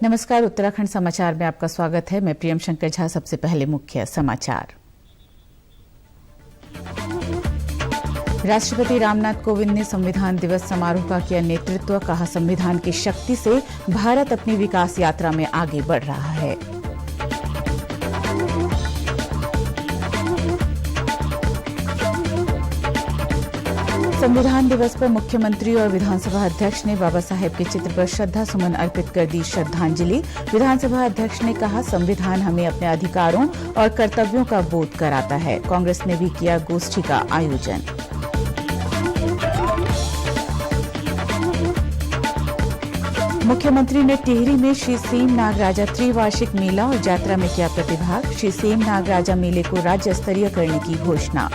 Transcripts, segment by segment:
नमस्कार, उत्तराखंड समाचार में आपका स्वागत है। मैं प्रियम शंकर झा। सबसे पहले मुख्य समाचार। राष्ट्रपति रामनाथ कोविंद ने संविधान दिवस समारोह का किया नेतृत्व। कहा, संविधान की शक्ति से भारत अपनी विकास यात्रा में आगे बढ़ रहा है। संविधान दिवस पर मुख्यमंत्री और विधानसभा अध्यक्ष ने बाबा साहेब के चित्र पर श्रद्धा सुमन अर्पित कर दी श्रद्धांजलि। विधानसभा अध्यक्ष ने कहा, संविधान हमें अपने अधिकारों और कर्तव्यों का बोध कराता है। कांग्रेस ने भी किया गोष्ठी का आयोजन। मुख्यमंत्री ने टिहरी में श्री सेम नागराजा त्रिवार्षिक मेला और यात्रा में किया प्रतिभाग। श्री सेम नागराजा मेले को राज्य स्तरीय करने की घोषणा।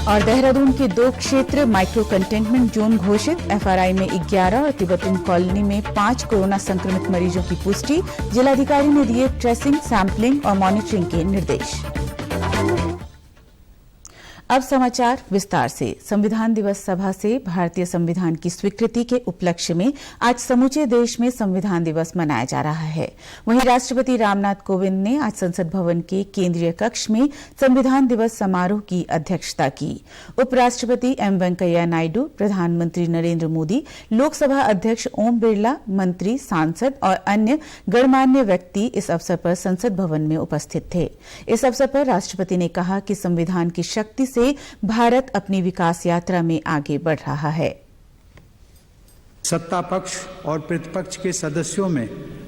और देहरादून के 2 क्षेत्र माइक्रो कंटेनमेंट जोन घोषित। एफआरआई में 11 और तिब्बतन कॉलोनी में 5 कोरोना संक्रमित मरीजों की पुष्टि। जिलाधिकारी ने दिए ट्रेसिंग, सैंपलिंग और मॉनिटरिंग के निर्देश। अब समाचार विस्तार से। संविधान दिवस सभा से भारतीय संविधान की स्वीकृति के उपलक्ष्य में आज समूचे देश में संविधान दिवस मनाया जा रहा है। वहीं राष्ट्रपति रामनाथ कोविंद ने आज संसद भवन के केंद्रीय कक्ष में संविधान दिवस समारोह की अध्यक्षता की। उपराष्ट्रपति एम वेंकैया नायडू, प्रधानमंत्री नरेंद्र मोदी, लोकसभा अध्यक्ष ओम बिरला, मंत्री, सांसद और अन्य गणमान्य व्यक्ति इस अवसर पर संसद भवन में उपस्थित थे। इस अवसर पर राष्ट्रपति ने कहा कि संविधान की शक्ति से भारत अपनी विकास यात्रा में आगे बढ़ रहा है। सत्ता पक्ष और प्रतिपक्ष के सदस्यों में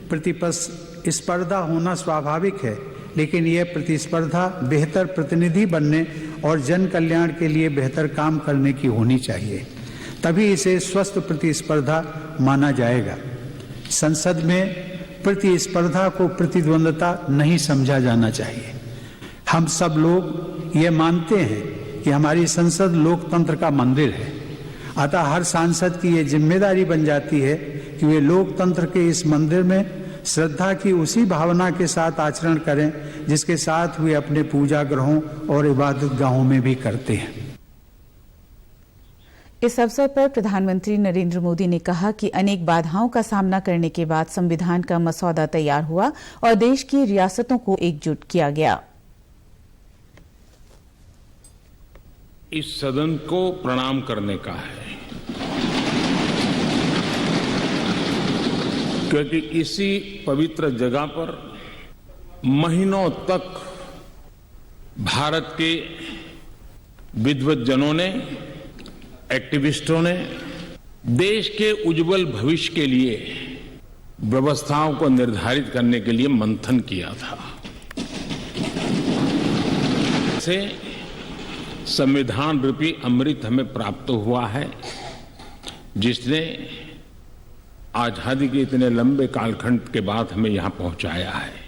प्रतिस्पर्धा होना स्वाभाविक है, लेकिन यह प्रतिस्पर्धा बेहतर प्रतिनिधि बनने और जन कल्याण के लिए बेहतर काम करने की होनी चाहिए, तभी इसे स्वस्थ प्रतिस्पर्धा माना जाएगा। संसद में प्रतिस्पर्धा को प्रतिद्वंद्विता नहीं समझा जाना चाहिए। हम सब लोग ये मानते हैं कि हमारी संसद लोकतंत्र का मंदिर है, अतः हर सांसद की ये जिम्मेदारी बन जाती है कि वे लोकतंत्र के इस मंदिर में श्रद्धा की उसी भावना के साथ आचरण करें जिसके साथ वे अपने पूजा गृहों और इबादत गाहों में भी करते हैं। इस अवसर पर प्रधानमंत्री नरेंद्र मोदी ने कहा कि अनेक बाधाओं का सामना करने के बाद संविधान का मसौदा तैयार हुआ और देश की रियासतों को एकजुट किया गया। इस सदन को प्रणाम करने का है, क्योंकि इसी पवित्र जगह पर महीनों तक भारत के विद्वज्जनों ने, एक्टिविस्टों ने देश के उज्जवल भविष्य के लिए व्यवस्थाओं को निर्धारित करने के लिए मंथन किया था। से संविधान रूपी अमृत हमें प्राप्त हुआ है, जिसने आजादी के इतने लंबे कालखंड के बाद हमें यहां पहुंचाया है।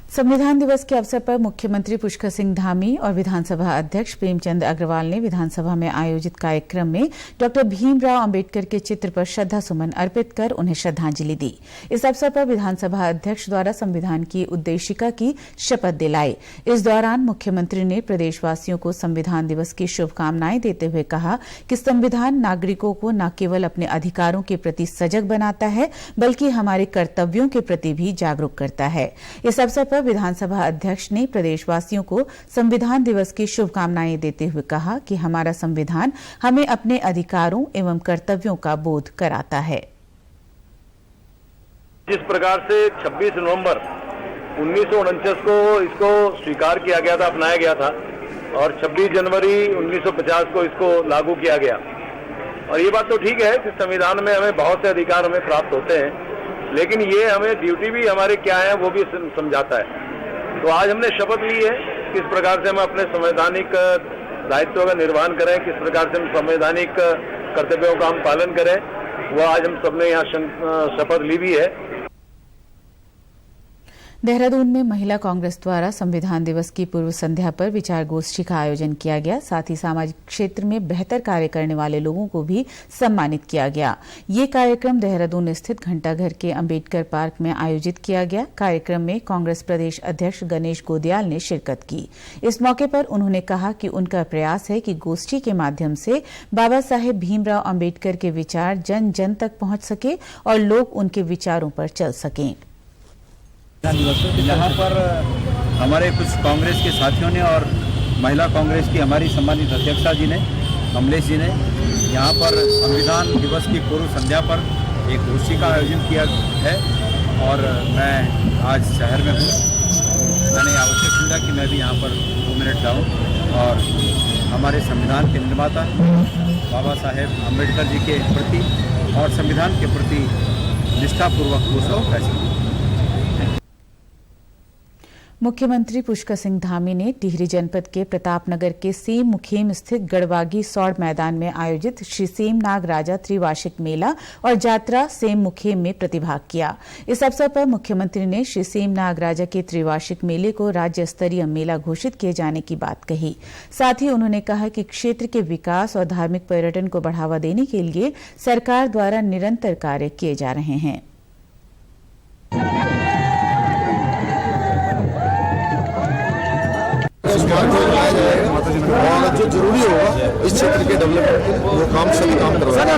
संविधान दिवस के अवसर पर मुख्यमंत्री पुष्कर सिंह धामी और विधानसभा अध्यक्ष प्रेमचंद अग्रवाल ने विधानसभा में आयोजित कार्यक्रम में डॉक्टर भीमराव अंबेडकर के चित्र पर श्रद्धा सुमन अर्पित कर उन्हें श्रद्धांजलि दी। इस अवसर पर विधानसभा अध्यक्ष द्वारा संविधान की उद्देशिका की शपथ दिलाई। इस दौरान मुख्यमंत्री ने प्रदेशवासियों को संविधान दिवस की शुभकामनाएं देते हुए कहा कि संविधान नागरिकों को न केवल अपने अधिकारों के प्रति सजग बनाता है, बल्कि हमारे कर्तव्यों के प्रति भी जागरूक करता है। इस अवसर पर विधानसभा अध्यक्ष ने प्रदेशवासियों को संविधान दिवस की शुभकामनाएं देते हुए कहा कि हमारा संविधान हमें अपने अधिकारों एवं कर्तव्यों का बोध कराता है। जिस प्रकार से 26 नवंबर 1949 को इसको स्वीकार किया गया था, अपनाया गया था, और 26 जनवरी 1950 को इसको लागू किया गया। और ये बात तो ठीक है कि संविधान में हमें बहुत से अधिकार हमें प्राप्त होते हैं, लेकिन ये हमें ड्यूटी भी हमारे क्या है वो भी समझाता है। तो आज हमने शपथ ली है किस प्रकार से हम अपने संवैधानिक दायित्व का निर्वहन करें, किस प्रकार से हम संवैधानिक कर्तव्यों का हम पालन करें, वो आज हम सबने यहाँ शपथ ली भी है। देहरादून में महिला कांग्रेस द्वारा संविधान दिवस की पूर्व संध्या पर विचार गोष्ठी का आयोजन किया गया। साथ ही सामाजिक क्षेत्र में बेहतर कार्य करने वाले लोगों को भी सम्मानित किया गया। ये कार्यक्रम देहरादून स्थित घंटाघर के अंबेडकर पार्क में आयोजित किया गया। कार्यक्रम में कांग्रेस प्रदेश अध्यक्ष गणेश गोदियाल ने शिरकत की। इस मौके पर उन्होंने कहा कि उनका प्रयास है कि गोष्ठी के माध्यम से बाबा साहेब भीमराव अंबेडकर के विचार जन जन तक पहुंच सके और लोग उनके विचारों पर चल सकें। यहाँ पर हमारे कुछ कांग्रेस के साथियों ने और महिला कांग्रेस की हमारी सम्मानित अध्यक्षा जी ने, कमलेश जी ने, यहाँ पर संविधान दिवस की पूर्व संध्या पर एक गोष्ठी का आयोजन किया है और मैं आज शहर में हूँ। मैंने आवश्यक समझा कि मैं भी यहाँ पर 2 मिनट जाऊँ और हमारे संविधान के निर्माता बाबा साहेब अम्बेडकर जी के प्रति और संविधान के प्रति निष्ठापूर्वक उसको फैसला। मुख्यमंत्री पुष्कर सिंह धामी ने टिहरी जनपद के प्रतापनगर के सेम मुखेम स्थित गढ़वागी सौड़ मैदान में आयोजित श्री सेमनाग राजा त्रिवार्षिक मेला और जात्रा सेम मुखेम में प्रतिभाग किया। इस अवसर पर मुख्यमंत्री ने श्री सेमनाग राजा के त्रिवार्षिक मेले को राज्य स्तरीय मेला घोषित किए जाने की बात कही। साथ ही उन्होंने कहा कि क्षेत्र के विकास और धार्मिक पर्यटन को बढ़ावा देने के लिए सरकार द्वारा निरंतर कार्य किए जा रहे हैं। और जो जरूरी होगा इस क्षेत्र के डेवलपमेंट के वो काम सभी काम करवाएंगे।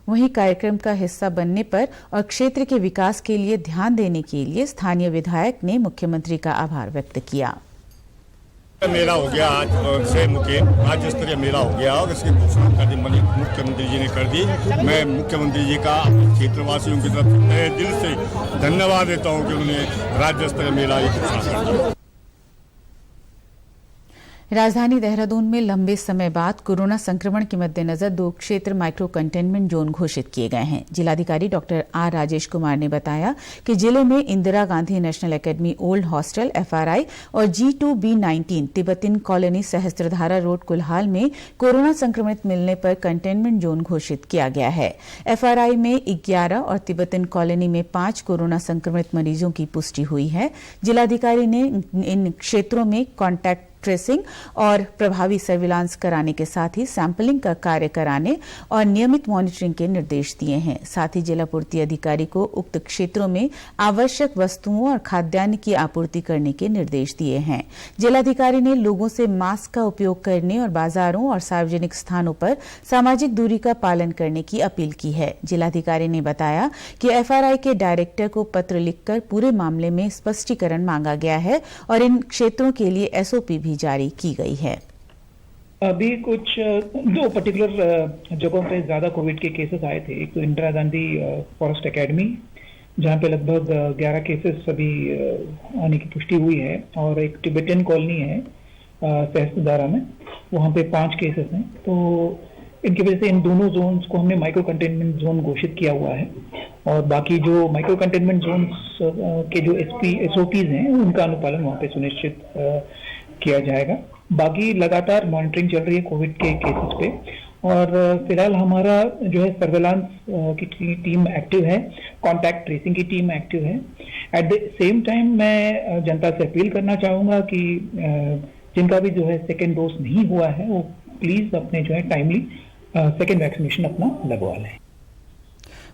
वहीं कार्यक्रम का हिस्सा बनने पर और क्षेत्र के विकास के लिए ध्यान देने के लिए स्थानीय विधायक ने मुख्यमंत्री का आभार व्यक्त किया। मेला हो गया आज से राज्य स्तरीय मेला हो गया और इसकी घोषणा मुख्यमंत्री जी ने कर दी। मैं मुख्यमंत्री जी का क्षेत्रवासियों की तरफ से दिल से धन्यवाद देता हूं कि उन्होंने राज्य स्तरीय मेला की घोषणा कर दी। राजधानी देहरादून में लंबे समय बाद कोरोना संक्रमण के मद्देनजर 2 क्षेत्र माइक्रो कंटेनमेंट जोन घोषित किए गए हैं। जिलाधिकारी डॉक्टर आर राजेश कुमार ने बताया कि जिले में Indira Gandhi national academy old hostel FRI और G2B19 Tibetan colony Sahastradhara road Kulhal में कोरोना संक्रमित मिलने पर कंटेनमेंट जोन घोषित किया गया है। FRI में 11 और तिब्बतिन कॉलोनी में 5 कोरोना संक्रमित मरीजों की पुष्टि हुई है। जिलाधिकारी ने इन क्षेत्रों में कॉन्टैक्ट ट्रेसिंग और प्रभावी सर्विलांस कराने के साथ ही सैंपलिंग का कार्य कराने और नियमित मॉनिटरिंग के निर्देश दिए हैं। साथ ही जिला पूर्ति अधिकारी को उक्त क्षेत्रों में आवश्यक वस्तुओं और खाद्यान्न की आपूर्ति करने के निर्देश दिए हैं। जिलाधिकारी ने लोगों से मास्क का उपयोग करने और बाजारों और सार्वजनिक स्थानों पर सामाजिक दूरी का पालन करने की अपील की है। जिलाधिकारी ने बताया कि FRI के डायरेक्टर को पत्र लिखकर पूरे मामले में स्पष्टीकरण मांगा गया है और इन क्षेत्रों के लिए SOP भी जारी की गई है। अभी कुछ 2 पर्टिकुलर जगहों पे ज्यादा कोविड के केसेस आए थे। एक तो इंदिरा गांधी फॉरेस्ट एकेडमी जहाँ पे लगभग 11 केसेस अभी आने की पुष्टि हुई है और एक तिब्बतिन कॉलोनी है सहस्त्रधारा में, वहाँ पे 5 केसेस हैं। तो इनकी वजह से इन दोनों जोन्स को हमने माइक्रो कंटेनमेंट जोन घोषित किया हुआ है और बाकी जो माइक्रो कंटेनमेंट जोन्स के जो SOPs हैं उनका अनुपालन वहाँ पे सुनिश्चित किया जाएगा। बाकी लगातार मॉनिटरिंग चल रही है कोविड के केसेस पे और फिलहाल हमारा जो है सर्वेलांस की टीम एक्टिव है, कॉन्टैक्ट ट्रेसिंग की टीम एक्टिव है। एट द सेम टाइम मैं जनता से अपील करना चाहूँगा कि जिनका भी जो है सेकेंड डोज नहीं हुआ है वो प्लीज अपने जो है टाइमली सेकेंड वैक्सीनेशन अपना लगवा लें।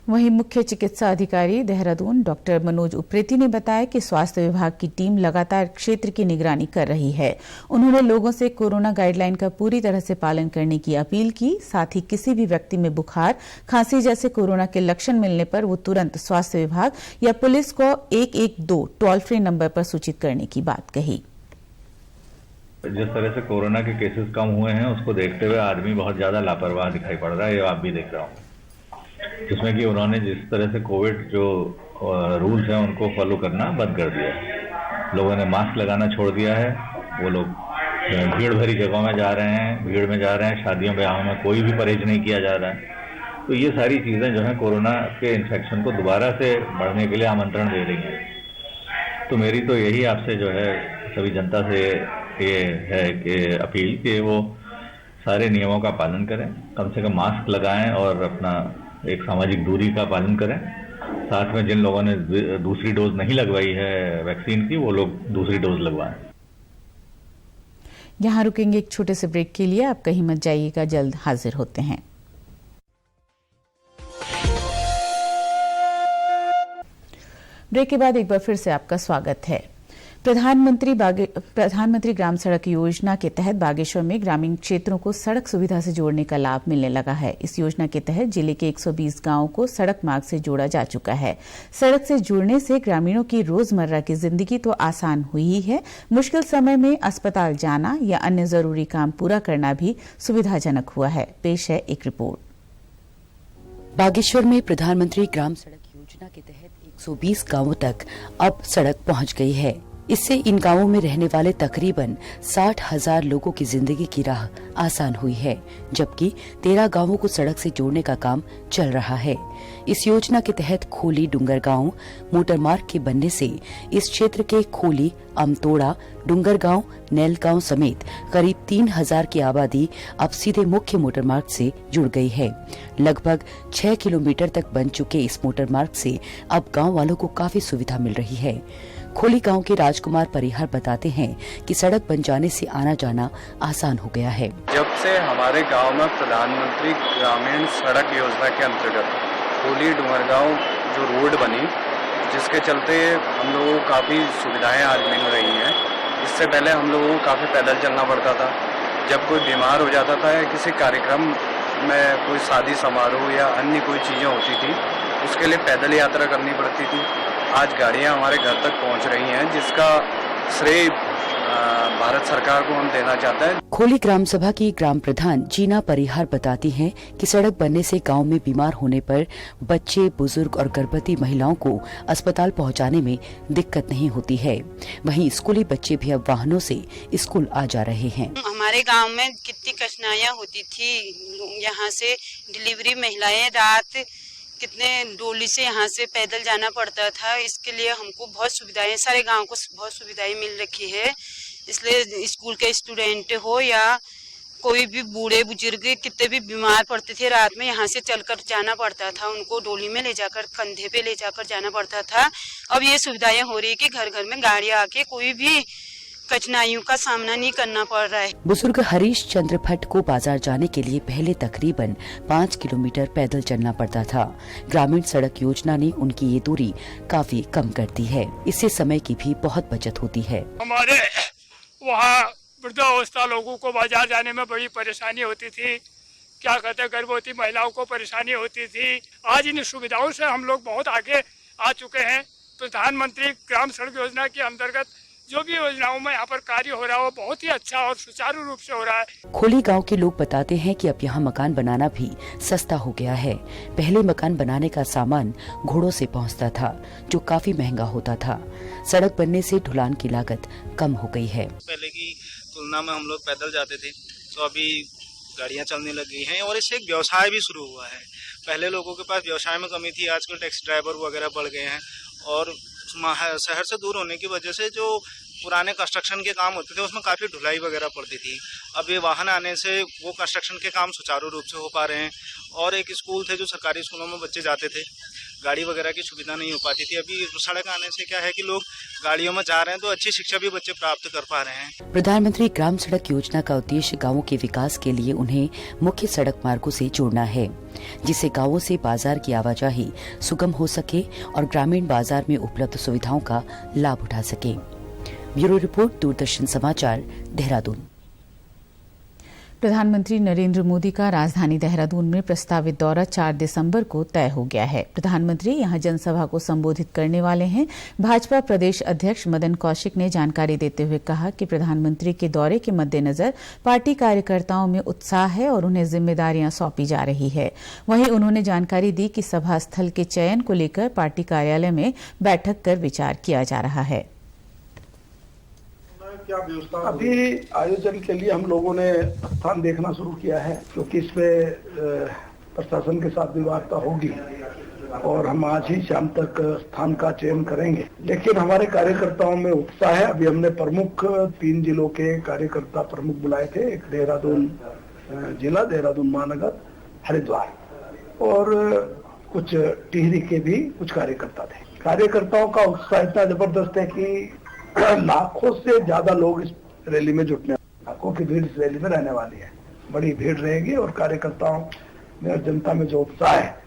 वहीं मुख्य चिकित्सा अधिकारी देहरादून डॉक्टर मनोज उप्रेती ने बताया कि स्वास्थ्य विभाग की टीम लगातार क्षेत्र की निगरानी कर रही है। उन्होंने लोगों से कोरोना गाइडलाइन का पूरी तरह से पालन करने की अपील की। साथ ही किसी भी व्यक्ति में बुखार, खांसी जैसे कोरोना के लक्षण मिलने पर वो तुरंत स्वास्थ्य विभाग या पुलिस को 112 टोल फ्री नंबर पर सूचित करने की बात कही। जिस तरह से कोरोना के केसेस कम हुए हैं उसको देखते हुए आदमी बहुत ज्यादा लापरवाह दिखाई पड़ रहा है, ये आप भी देख रहा हूँ। जिसमें कि उन्होंने जिस तरह से कोविड जो रूल्स हैं उनको फॉलो करना बंद कर दिया है। लोगों ने मास्क लगाना छोड़ दिया है। वो लोग भीड़ भरी जगहों में जा रहे हैं, भीड़ में जा रहे हैं, शादियों ब्याहों में कोई भी परहेज नहीं किया जा रहा है। तो ये सारी चीजें जो है कोरोना के इन्फेक्शन को दोबारा से बढ़ने के लिए आमंत्रण दे रही हैं। तो मेरी तो यही आपसे जो है सभी जनता से ये है कि अपील कि वो सारे नियमों का पालन करें, कम से कम मास्क लगाएं और अपना एक सामाजिक दूरी का पालन करें साथ में जिन लोगों ने दूसरी डोज नहीं लगवाई है वैक्सीन की, वो लोग दूसरी डोज लगवाएं। यहाँ रुकेंगे एक छोटे से ब्रेक के लिए, आप कहीं मत जाइएगा, जल्द हाजिर होते हैं। ब्रेक के बाद एक बार फिर से आपका स्वागत है। प्रधानमंत्री ग्राम सड़क योजना के तहत बागेश्वर में ग्रामीण क्षेत्रों को सड़क सुविधा से जोड़ने का लाभ मिलने लगा है। इस योजना के तहत जिले के 120 गांवों को सड़क मार्ग से जोड़ा जा चुका है। सड़क से जुड़ने से ग्रामीणों की रोजमर्रा की जिंदगी तो आसान हुई ही है, मुश्किल समय में अस्पताल जाना या अन्य जरूरी काम पूरा करना भी सुविधाजनक हुआ है। पेश है एक रिपोर्ट। बागेश्वर में प्रधानमंत्री ग्राम सड़क योजना के तहत 120 गांवों तक अब सड़क पहुंच गई है। इससे इन गांवों में रहने वाले तकरीबन 60,000 लोगों की जिंदगी की राह आसान हुई है, जबकि 13 गांवों को सड़क से जोड़ने का काम चल रहा है। इस योजना के तहत खोली डुंगर गांव मोटर मार्ग के बनने से इस क्षेत्र के खोली, अमतोड़ा, डुंगर गांव, नैल गांव समेत करीब 3,000 की आबादी अब सीधे मुख्य मोटर मार्ग से जुड़ गई है। लगभग 6 किलोमीटर तक बन चुके इस मोटर मार्ग से अब गांव वालों को काफी सुविधा मिल रही है। खोली गांव के राजकुमार परिहार बताते हैं कि सड़क बन जाने से आना जाना आसान हो गया है। जब से हमारे गांव में प्रधानमंत्री ग्रामीण सड़क योजना के अंतर्गत खोली डुंगरगांव जो रोड बनी, जिसके चलते हम लोगों को काफ़ी सुविधाएं आज मिल रही हैं। इससे पहले हम लोगों को काफ़ी पैदल चलना पड़ता था। जब कोई बीमार हो जाता था या किसी कार्यक्रम में कोई शादी समारोह या अन्य कोई चीज़ें होती थी, उसके लिए पैदल यात्रा करनी पड़ती थी। आज गाड़ियां हमारे घर तक पहुंच रही हैं, जिसका श्रेय भारत सरकार को हम देना चाहते हैं। खोली ग्राम सभा की ग्राम प्रधान जीना परिहार बताती हैं कि सड़क बनने से गांव में बीमार होने पर बच्चे, बुजुर्ग और गर्भवती महिलाओं को अस्पताल पहुंचाने में दिक्कत नहीं होती है। वहीं स्कूली बच्चे भी अब वाहनों से स्कूल आ जा रहे हैं। हमारे गांव में कितनी कठिनाइयां होती थी। यहाँ से डिलीवरी महिलाएं रात कितने डोली से यहाँ से पैदल जाना पड़ता था। इसके लिए हमको बहुत सुविधाएं, सारे गांव को बहुत सुविधाएं मिल रखी है। इसलिए स्कूल के स्टूडेंट हो या कोई भी बूढ़े बुजुर्ग कितने भी बीमार पड़ते थे, रात में यहाँ से चलकर जाना पड़ता था। उनको डोली में ले जाकर, कंधे पे ले जाकर जाना पड़ता था। अब ये सुविधाएं हो रही है कि घर घर में गाड़ियां आके कोई भी कठिनाइयों का सामना नहीं करना पड़ रहा है। बुजुर्ग हरीश चंद्र भट्ट को बाजार जाने के लिए पहले तकरीबन 5 किलोमीटर पैदल चलना पड़ता था। ग्रामीण सड़क योजना ने उनकी ये दूरी काफी कम कर दी है। इससे समय की भी बहुत बचत होती है। हमारे वहाँ वृद्धावस्था लोगों को बाजार जाने में बड़ी परेशानी होती थी। क्या कहते, गर्भवती महिलाओं को परेशानी होती थी। आज इन सुविधाओं से हम लोग बहुत आगे आ चुके हैं। प्रधानमंत्री ग्राम सड़क योजना के अंतर्गत जो भी योजनाओं में यहाँ पर कार्य हो रहा है वो बहुत ही अच्छा और सुचारू रूप से हो रहा है। खोली गांव के लोग बताते हैं कि अब यहाँ मकान बनाना भी सस्ता हो गया है। पहले मकान बनाने का सामान घोड़ों से पहुँचता था, जो काफी महंगा होता था। सड़क बनने से ढुलान की लागत कम हो गई है। पहले की तुलना में हम लोग पैदल जाते थे, तो अभी गाड़ियाँ चलने लग गई हैं और इससे एक व्यवसाय भी शुरू हुआ है। पहले लोगों के पास व्यवसाय में कमी थी, आजकल टैक्सी ड्राइवर वगैरह बढ़ गए हैं और शहर से दूर होने की वजह से जो पुराने कंस्ट्रक्शन के काम होते थे उसमें काफ़ी ढुलाई वगैरह पड़ती थी। अब ये वाहन आने से वो कंस्ट्रक्शन के काम सुचारू रूप से हो पा रहे हैं। और एक स्कूल थे जो सरकारी स्कूलों में बच्चे जाते थे, गाड़ी वगैरह की सुविधा नहीं हो पाती थी। अभी सड़क आने से क्या है कि लोग गाड़ियों में जा रहे हैं तो अच्छी शिक्षा भी बच्चे प्राप्त कर पा रहे हैं। प्रधानमंत्री ग्राम सड़क योजना का उद्देश्य गाँवों के विकास के लिए उन्हें मुख्य सड़क मार्गों से जोड़ना है, जिससे गाँवों से बाजार की आवाजाही सुगम हो सके और ग्रामीण बाजार में उपलब्ध सुविधाओं का लाभ उठा सके। ब्यूरो रिपोर्ट, दूरदर्शन समाचार, देहरादून। प्रधानमंत्री नरेंद्र मोदी का राजधानी देहरादून में प्रस्तावित दौरा 4 दिसंबर को तय हो गया है। प्रधानमंत्री यहां जनसभा को संबोधित करने वाले हैं। भाजपा प्रदेश अध्यक्ष मदन कौशिक ने जानकारी देते हुए कहा कि प्रधानमंत्री के दौरे के मद्देनजर पार्टी कार्यकर्ताओं में उत्साह है और उन्हें जिम्मेदारियां सौंपी जा रही है। वहीं उन्होंने जानकारी दी कि सभा स्थल के चयन को लेकर पार्टी कार्यालय में बैठक कर विचार किया जा रहा है। क्या व्यवस्था अभी आयोजन के लिए हम लोगों ने स्थान देखना शुरू किया है, क्योंकि इसमें प्रशासन के साथ भी वार्ता होगी और हम आज ही शाम तक स्थान का चयन करेंगे। लेकिन हमारे कार्यकर्ताओं में उत्साह है। अभी हमने प्रमुख 3 जिलों के कार्यकर्ता प्रमुख बुलाए थे, एक देहरादून जिला, देहरादून महानगर, हरिद्वार, और कुछ टिहरी के भी कुछ कार्यकर्ता थे। कार्यकर्ताओं का उत्साह इतना जबरदस्त है कि लाखों से ज्यादा लोग इस रैली में जुटने, लाखों की भीड़ इस रैली में रहने वाली है। बड़ी भीड़ रहेगी और कार्यकर्ताओं में और जनता में जो उत्साह है।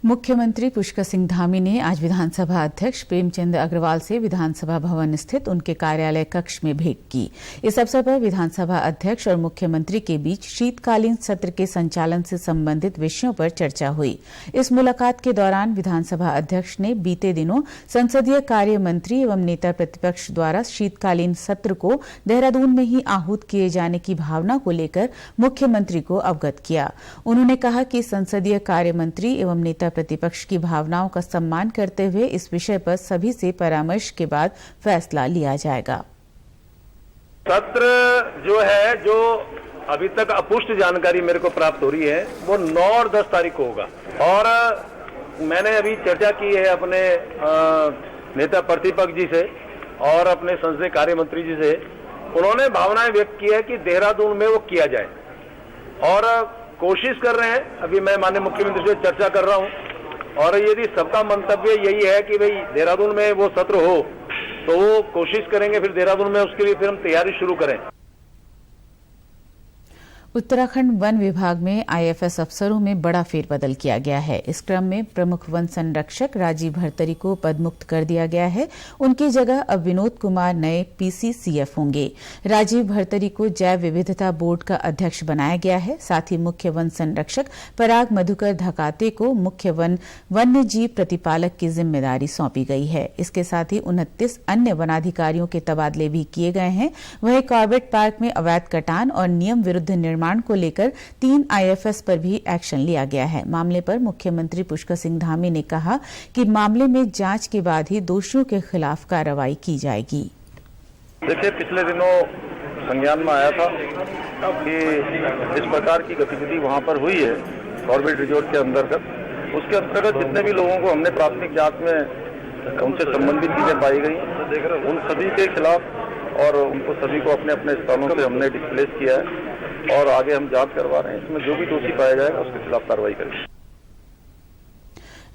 मुख्यमंत्री पुष्कर सिंह धामी ने आज विधानसभा अध्यक्ष प्रेमचंद अग्रवाल से विधानसभा भवन स्थित उनके कार्यालय कक्ष में भेंट की। इस अवसर पर विधानसभा अध्यक्ष और मुख्यमंत्री के बीच शीतकालीन सत्र के संचालन से संबंधित विषयों पर चर्चा हुई। इस मुलाकात के दौरान विधानसभा अध्यक्ष ने बीते दिनों संसदीय कार्य मंत्री एवं नेता प्रतिपक्ष द्वारा शीतकालीन सत्र को देहरादून में ही आहूत किए जाने की भावना को लेकर मुख्यमंत्री को अवगत किया। उन्होंने कहा कि संसदीय कार्य मंत्री एवं नेता प्रतिपक्ष की भावनाओं का सम्मान करते हुए इस विषय पर सभी से परामर्श के बाद फैसला लिया जाएगा। सत्र जो है, जो अभी तक अपुष्ट जानकारी मेरे को प्राप्त हो रही है, वो 9 और 10 तारीख को होगा। और मैंने अभी चर्चा की है अपने नेता प्रतिपक्ष जी से और अपने संसदीय कार्य मंत्री जी से। उन्होंने भावनाएं व्यक्त की है कि देहरादून में वो किया जाए और कोशिश कर रहे हैं। अभी मैं माननीय मुख्यमंत्री से चर्चा कर रहा हूं और यदि सबका मंतव्य यही है कि भाई देहरादून में वो सत्र हो तो वो कोशिश करेंगे फिर देहरादून में, उसके लिए फिर हम तैयारी शुरू करें। उत्तराखंड वन विभाग में आईएफएस अफसरों में बड़ा फेरबदल किया गया है। इस क्रम में प्रमुख वन संरक्षक राजीव भरतरी को पदमुक्त कर दिया गया है। उनकी जगह अब विनोद कुमार नए पीसीसीएफ होंगे। राजीव भरतरी को जैव विविधता बोर्ड का अध्यक्ष बनाया गया है। साथ ही मुख्य वन संरक्षक पराग मधुकर धकाते को मुख्य वन्य जीव प्रतिपालक की जिम्मेदारी सौंपी गई है। इसके साथ ही 29 अन्य वनाधिकारियों के तबादले भी किए गए हैं। वहीं कॉर्बेट पार्क में अवैध कटान और नियम विरुद्ध निर्माण को लेकर 3 आईएफएस पर भी एक्शन लिया गया है। मामले पर मुख्यमंत्री पुष्कर सिंह धामी ने कहा कि मामले में जांच के बाद ही दोषियों के खिलाफ कार्रवाई की जाएगी। देखिए, पिछले दिनों संज्ञान में आया था कि इस प्रकार की गतिविधि वहां पर हुई है कॉर्बेट रिजोर्ट के अंतर्गत। उसके अंतर्गत जितने भी लोगों को हमने प्राथमिक जांच में उनसे संबंधित चीजें पाई गई, उन सभी के खिलाफ और उनको सभी को अपने अपने स्थानों से हमने डिस्प्लेस किया है और आगे हम जांच करवा रहे हैं। इसमें जो भी दोषी पाया जाएगा उसके खिलाफ कार्रवाई करेंगे।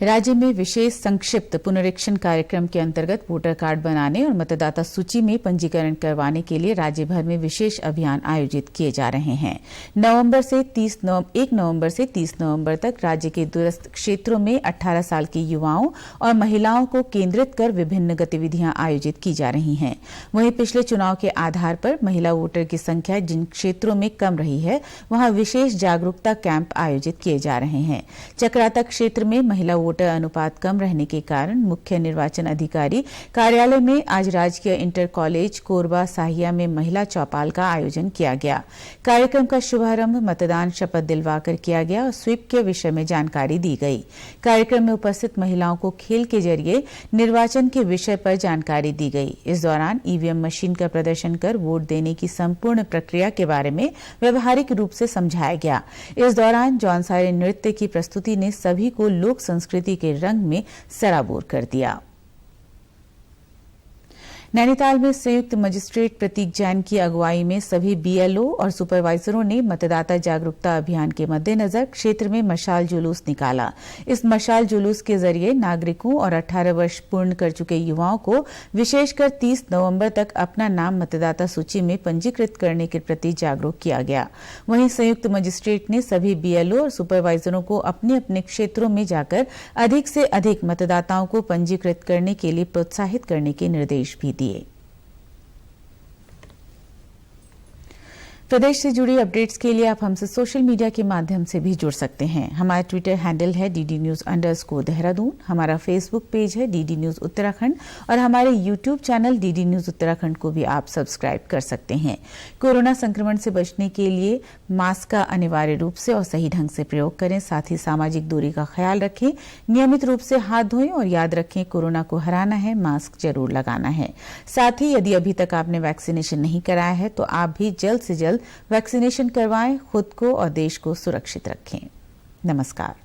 राज्य में विशेष संक्षिप्त पुनरीक्षण कार्यक्रम के अंतर्गत वोटर कार्ड बनाने और मतदाता सूची में पंजीकरण करवाने के लिए राज्य भर में विशेष अभियान आयोजित किए जा रहे हैं। 1 नवंबर से 30 नवंबर तक राज्य के दूरस्थ क्षेत्रों में 18 साल के युवाओं और महिलाओं को केंद्रित कर विभिन्न गतिविधियां आयोजित की जा रही हैं। वहीं पिछले चुनाव के आधार पर महिला वोटर की संख्या जिन क्षेत्रों में कम रही है, वहां विशेष जागरूकता कैंप आयोजित किए जा रहे हैं। चक्राता क्षेत्र में महिला वोटर अनुपात कम रहने के कारण मुख्य निर्वाचन अधिकारी कार्यालय में आज राजकीय इंटर कॉलेज कोरबा साहिया में महिला चौपाल का आयोजन किया गया। कार्यक्रम का शुभारंभ मतदान शपथ दिलवाकर किया गया और स्वीप के विषय में जानकारी दी गई। कार्यक्रम में उपस्थित महिलाओं को खेल के जरिए निर्वाचन के विषय पर जानकारी दी गई। इस दौरान ईवीएम मशीन का प्रदर्शन कर वोट देने की संपूर्ण प्रक्रिया के बारे में व्यवहारिक रूप से समझाया गया। इस दौरान जौनसारी नृत्य की प्रस्तुति ने सभी को लोक संस्कृति के रंग में सराबोर कर दिया। नैनीताल में संयुक्त मजिस्ट्रेट प्रतीक जैन की अगुवाई में सभी बीएलओ और सुपरवाइजरों ने मतदाता जागरूकता अभियान के मद्देनजर क्षेत्र में मशाल जुलूस निकाला। इस मशाल जुलूस के जरिए नागरिकों और 18 वर्ष पूर्ण कर चुके युवाओं को विशेषकर 30 नवंबर तक अपना नाम मतदाता सूची में पंजीकृत करने के प्रति जागरूक किया गया। वहीं संयुक्त मजिस्ट्रेट ने सभी बीएलओ और सुपरवाइजरों को अपने अपने क्षेत्रों में जाकर अधिक से अधिक मतदाताओं को पंजीकृत करने के लिए प्रोत्साहित करने के निर्देश भी दिए। प्रदेश से जुड़ी अपडेट्स के लिए आप हमसे सोशल मीडिया के माध्यम से भी जुड़ सकते हैं। हमारा ट्विटर हैंडल है DD_News_देहरादून, हमारा फेसबुक पेज है DD News उत्तराखंड और हमारे YouTube channel DD News Uttarakhand को भी आप सब्सक्राइब कर सकते हैं। कोरोना संक्रमण से बचने के लिए मास्क का अनिवार्य रूप से और सही ढंग से प्रयोग करें। साथ ही सामाजिक दूरी का ख्याल रखें, नियमित रूप से हाथ धोएं और याद रखें, कोरोना को हराना है, मास्क जरूर लगाना है। साथ ही यदि अभी तक आपने वैक्सीनेशन नहीं कराया है तो आप भी जल्द से जल्द वैक्सीनेशन करवाएं। खुद को और देश को सुरक्षित रखें। नमस्कार।